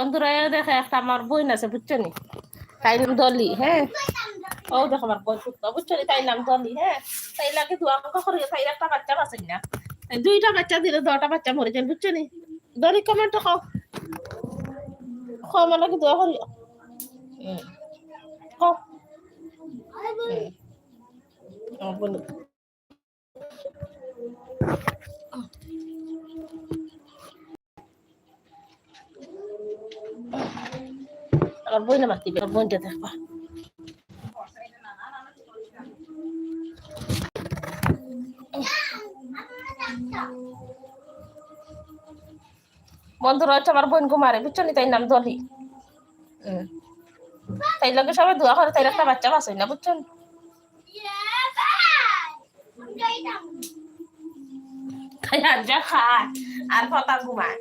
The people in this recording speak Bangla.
বন্ধুরা দেখে একটা আমার বোন আছে বুঝছো নি, তাই নাম দলি। হ্যাঁ, ও দেখো আমার বোন বুঝছো নি, তাই নাম দলি। হ্যাঁ, তাই লাগে দু অঙ্ক করে তাই একটা বাচ্চা বাঁচেন না, দুইটা বাচ্চা দিলে 10টা বাচ্চা মরে যান বুঝছো নি। দলি কমেন্ট খাও খাও মানে কি দোয়া করি খাও। বলু আমার বই না মাতি বোনটা দেখবা। বন্ধুরা হচ্ছে আমার বোন কুমারে বুঝছো নি, তাই নাম দলি। তাই লাগে সবাই দোয়া করে তাই একটা বাচ্চা বাঁচে না বুঝছো নি। খাই আর যা খায় আর কথা ঘুমায়।